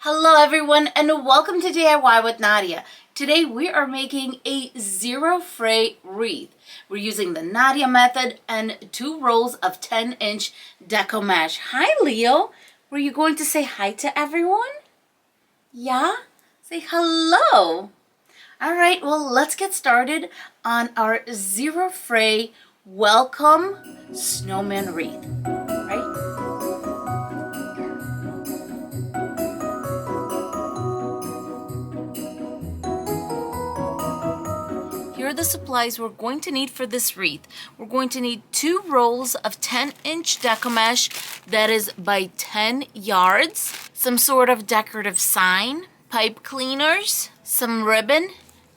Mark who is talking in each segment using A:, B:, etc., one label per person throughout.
A: Hello everyone and welcome to DIY with Nadia. Today we are making a zero fray wreath. We're using the Nadia method and 2 rolls of 10-inch deco mesh. Hi Leo, were you going to say hi to everyone? Yeah? Say hello. Alright, well let's get started on our zero fray welcome snowman wreath. Right? Here are the supplies we're going to need for this wreath. We're going to need 2 rolls of 10-inch deco mesh that is by 10 yards, some sort of decorative sign, pipe cleaners, some ribbon,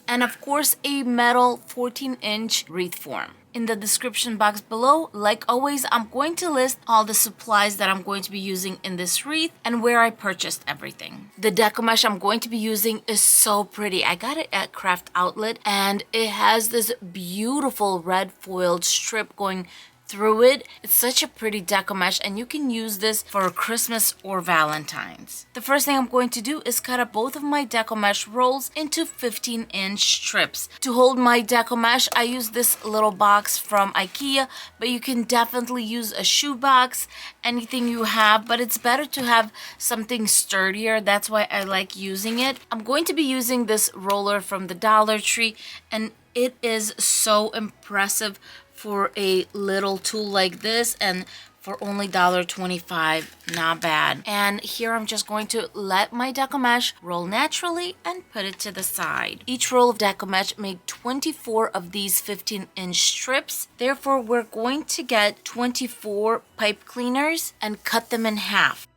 A: and of course a metal 14-inch wreath form. In the description box below, like always, I'm going to list all the supplies that I'm going to be using in this wreath and where I purchased everything. The deco mesh I'm going to be using is so pretty. I got it at CraftOutlet and it has this beautiful red foiled strip going through it. It's such a pretty deco mesh and you can use this for Christmas or Valentine's. The first thing I'm going to do is cut up both of my deco mesh rolls into 15-inch strips. To hold my deco mesh, I use this little box from IKEA, but you can definitely use a shoe box, anything you have, but it's better to have something sturdier. That's why I like using it. I'm going to be using this roller from the Dollar Tree and it is so impressive for a little tool like this, and for only $1.25, not bad. And here I'm just going to let my deco mesh roll naturally and put it to the side. Each roll of deco mesh made 24 of these 15-inch strips. Therefore, we're going to get 24 pipe cleaners and cut them in half.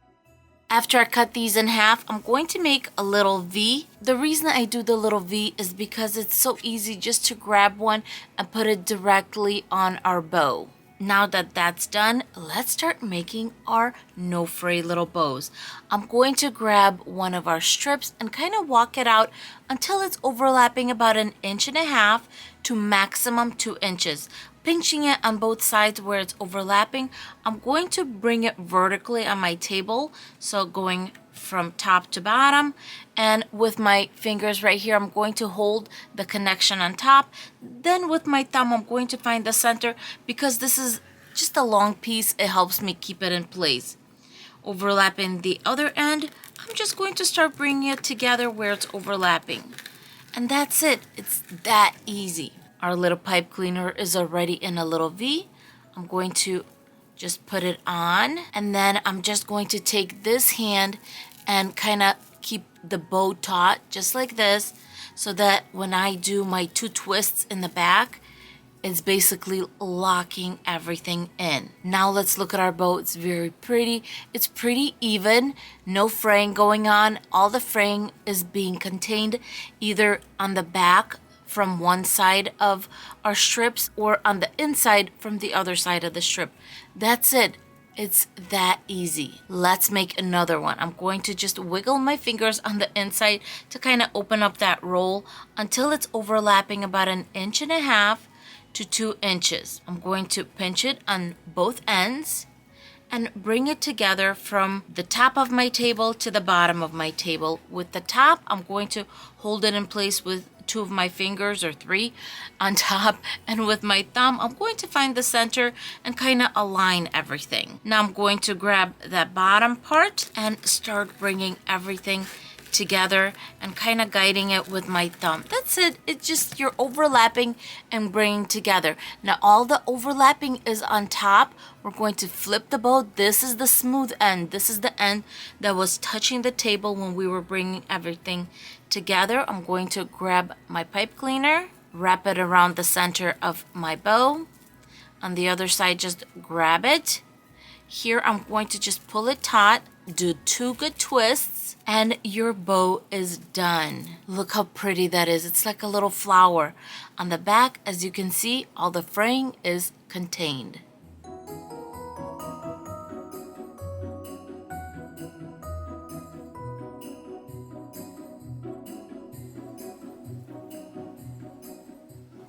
A: After I cut these in half, I'm going to make a little V. The reason I do the little V is because it's so easy just to grab one and put it directly on our bow. Now that that's done, let's start making our no fray little bows. I'm going to grab one of our strips and kind of walk it out until it's overlapping about 1.5 inches to maximum 2 inches. Pinching it on both sides where it's overlapping, I'm going to bring it vertically on my table, so going from top to bottom, and with my fingers right here I'm going to hold the connection on top. Then with my thumb I'm going to find the center. Because this is just a long piece, it helps me keep it in place. Overlapping the other end, I'm just going to start bringing it together where it's overlapping, and that's it. It's that easy. Our little pipe cleaner is already in a little V. I'm going to just put it on, and then I'm just going to take this hand and kind of keep the bow taut just like this, so that when I do my 2 twists in the back, it's basically locking everything in. Now let's look at our bow. It's very pretty. It's pretty even. No fraying going on. All the fraying is being contained either on the back from one side of our strips or on the inside from the other side of the strip. That's it. It's that easy. Let's make another one. I'm going to just wiggle my fingers on the inside to kind of open up that roll until it's overlapping about 1.5 inches to 2 inches. I'm going to pinch it on both ends and bring it together from the top of my table to the bottom of my table. With the top, I'm going to hold it in place with 2 of my fingers or 3 on top, and with my thumb I'm going to find the center and kind of align everything. Now I'm going to grab that bottom part and start bringing everything together and kind of guiding it with my thumb. That's it. It's just you're overlapping and bringing together. Now all the overlapping is on top. We're going to flip the bow. This is the smooth end. This is the end that was touching the table when we were bringing everything together. I'm going to grab my pipe cleaner, wrap it around the center of my bow. On the other side, just grab it. Here I'm going to just pull it taut, do 2 good twists, and your bow is done. Look how pretty that is. It's like a little flower. On the back, as you can see, all the fraying is contained.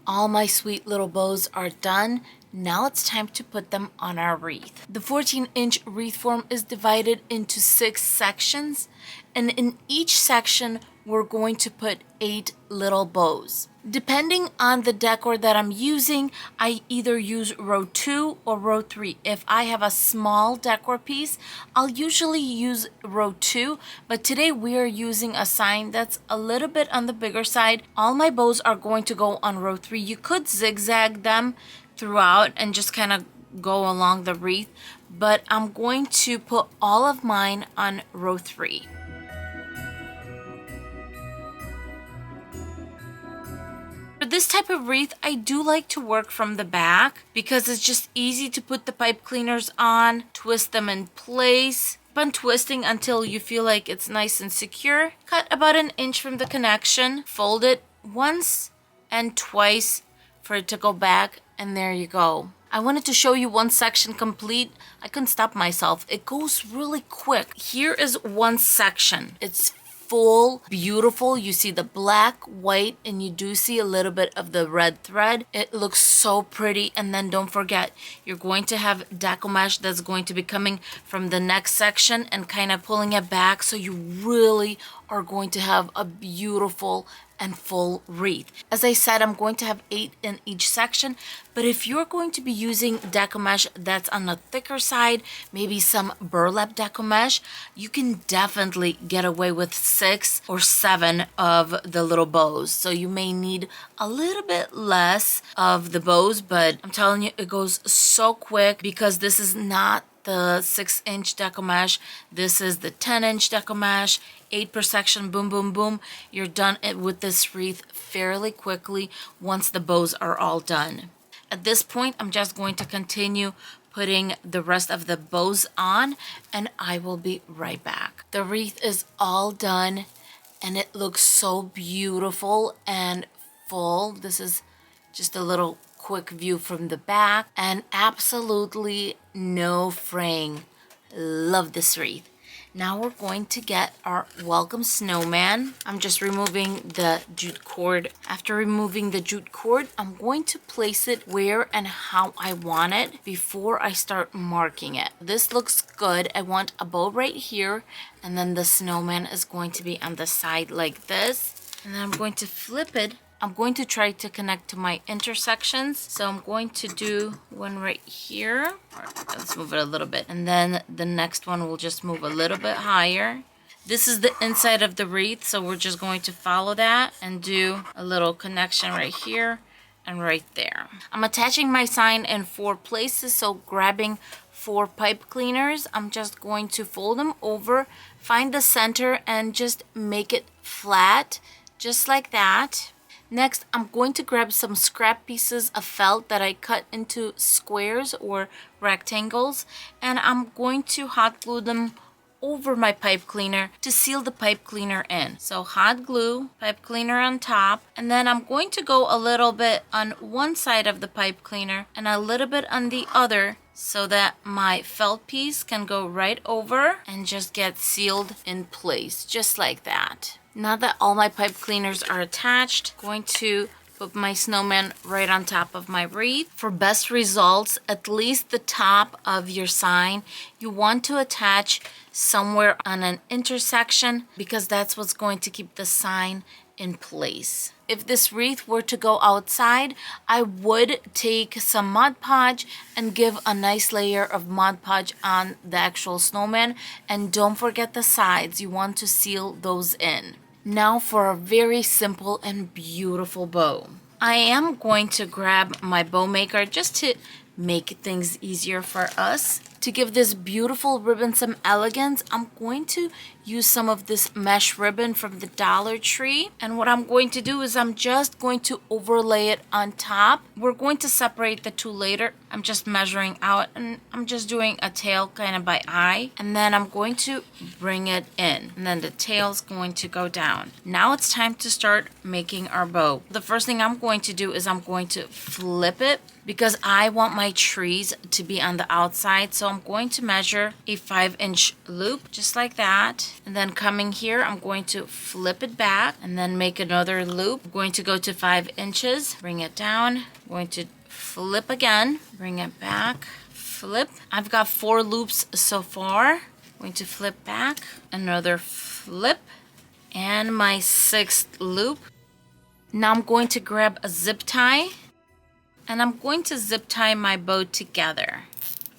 A: All my sweet little bows are done. Now it's time to put them on our wreath. The 14-inch wreath form is divided into 6 sections, and in each section we're going to put 8 little bows. Depending on the decor that I'm using, I either use row 2 or row 3. If I have a small decor piece, I'll usually use row 2, but today we are using a sign that's a little bit on the bigger side. All my bows are going to go on row 3. You could zigzag them throughout and just kind of go along the wreath, but I'm going to put all of mine on row 3. For this type of wreath, I do like to work from the back because it's just easy to put the pipe cleaners on, twist them in place, keep on twisting until you feel like it's nice and secure. Cut about 1 inch from the connection, fold it once and twice for it to go back, and there you go. I wanted to show you one section complete. I couldn't stop myself. It goes really quick. Here is one section. It's full, beautiful. You see the black, white, and you do see a little bit of the red thread. It looks so pretty. And then don't forget, you're going to have deco mesh that's going to be coming from the next section and kind of pulling it back, so you really are going to have a beautiful and full wreath. As I said, I'm going to have 8 in each section, but if you're going to be using deco mesh that's on the thicker side, maybe some burlap deco mesh, you can definitely get away with 6 or 7 of the little bows. So you may need a little bit less of the bows, but I'm telling you, it goes so quick because this is not the 6-inch deco mesh. This is the 10-inch deco mesh. 8 per section, boom, boom, boom. You're done with this wreath fairly quickly once the bows are all done. At this point, I'm just going to continue putting the rest of the bows on, and I will be right back. The wreath is all done, and it looks so beautiful and full. This is just a little quick view from the back, and absolutely no fraying. Love this wreath. Now we're going to get our welcome snowman. I'm just removing the jute cord. After removing the jute cord, I'm going to place it where and how I want it before I start marking it. This looks good. I want a bow right here, and then the snowman is going to be on the side like this. And then I'm going to flip it. I'm going to try to connect to my intersections. So I'm going to do one right here. All right, let's move it a little bit. And then the next one will just move a little bit higher. This is the inside of the wreath, so we're just going to follow that and do a little connection right here and right there. I'm attaching my sign in 4 places, so grabbing 4 pipe cleaners, I'm just going to fold them over, find the center, and just make it flat, just like that. Next, I'm going to grab some scrap pieces of felt that I cut into squares or rectangles, and I'm going to hot glue them over my pipe cleaner to seal the pipe cleaner in. So hot glue, pipe cleaner on top, and then I'm going to go a little bit on one side of the pipe cleaner and a little bit on the other, so that my felt piece can go right over and just get sealed in place, just like that. Now that all my pipe cleaners are attached, I'm going to put my snowman right on top of my wreath. For best results, at least the top of your sign, you want to attach somewhere on an intersection because that's what's going to keep the sign in place. If this wreath were to go outside, I would take some Mod Podge and give a nice layer of Mod Podge on the actual snowman. And don't forget the sides. You want to seal those in. Now for a very simple and beautiful bow. I am going to grab my bow maker just to make things easier for us. To give this beautiful ribbon some elegance, I'm going to use some of this mesh ribbon from the Dollar Tree. And what I'm going to do is I'm just going to overlay it on top. We're going to separate the two later. I'm just measuring out and I'm just doing a tail kind of by eye. And then I'm going to bring it in. And then the tail's going to go down. Now it's time to start making our bow. The first thing I'm going to do is I'm going to flip it because I want my trees to be on the outside. So I'm going to measure a 5-inch loop just like that. And then coming here, I'm going to flip it back and then make another loop. I'm going to go to 5 inches, bring it down. I'm going to flip again, bring it back, flip. I've got 4 loops so far. Going to flip back, another flip, and my 6th loop. Now I'm going to grab a zip tie, and I'm going to zip tie my bow together.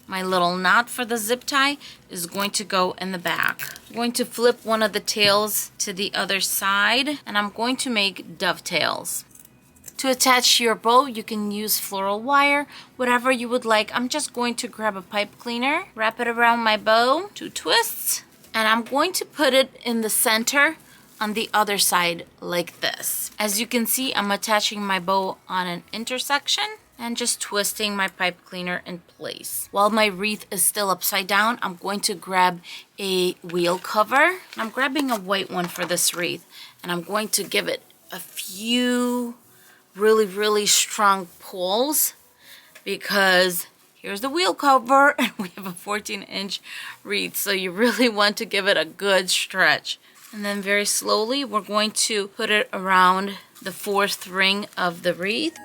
A: My little knot for the zip tie is going to go in the back. I'm going to flip one of the tails to the other side, and I'm going to make dovetails. To attach your bow, you can use floral wire, whatever you would like. I'm just going to grab a pipe cleaner, wrap it around my bow, 2 twists, and I'm going to put it in the center on the other side like this. As you can see, I'm attaching my bow on an intersection and just twisting my pipe cleaner in place. While my wreath is still upside down, I'm going to grab a wheel cover. I'm grabbing a white one for this wreath, and I'm going to give it a few really strong pulls, because here's the wheel cover and we have a 14-inch wreath, so you really want to give it a good stretch. And then very slowly we're going to put it around the 4th ring of the wreath.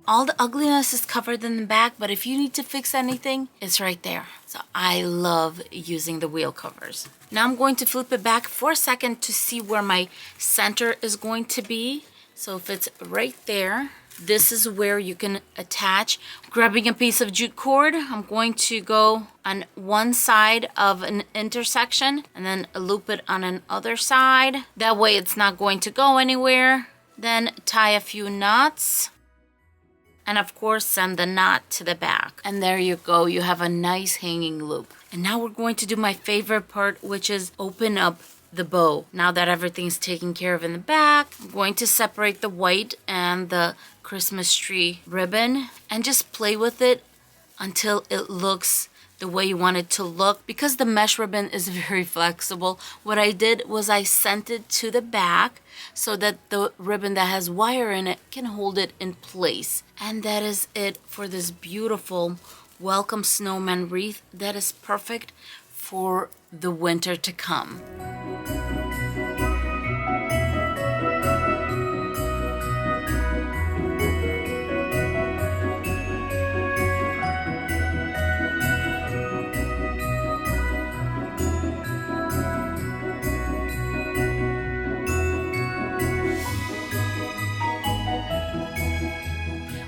A: All the ugliness is covered in the back, but if you need to fix anything, it's right there. So I love using the wheel covers. Now I'm going to flip it back for a second to see where my center is going to be. So if it's right there, this is where you can attach. Grabbing a piece of jute cord, I'm going to go on one side of an intersection and then loop it on another side. That way it's not going to go anywhere. Then tie a few knots. And of course, send the knot to the back. And there you go, you have a nice hanging loop. And now we're going to do my favorite part, which is open up the bow. Now that everything's taken care of in the back, I'm going to separate the white and the Christmas tree ribbon and just play with it until it looks the way you want it to look. Because the mesh ribbon is very flexible, what I did was I sent it to the back so that the ribbon that has wire in it can hold it in place. And that is it for this beautiful welcome snowman wreath that is perfect for the winter to come.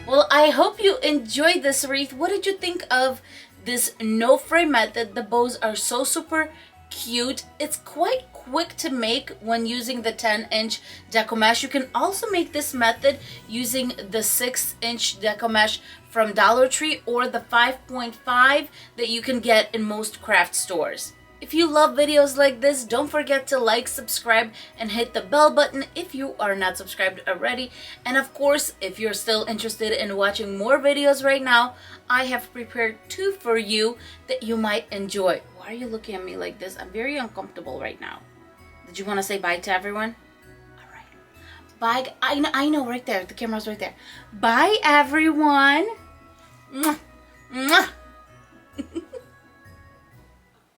A: Well, I hope you enjoyed this wreath. What did you think of this no fray method? The bows are so super cute. It's quite quick to make when using the 10-inch deco mesh. You can also make this method using the 6-inch deco mesh from Dollar Tree or the 5.5 that you can get in most craft stores. If you love videos like this, don't forget to like, subscribe, and hit the bell button if you are not subscribed already. And of course, if you're still interested in watching more videos right now, I have prepared 2 for you that you might enjoy. Why are you looking at me like this? I'm very uncomfortable right now. Did you want to say bye to everyone? All right. Bye. I know, right there. The camera's right there. Bye, everyone. Mwah. Mwah.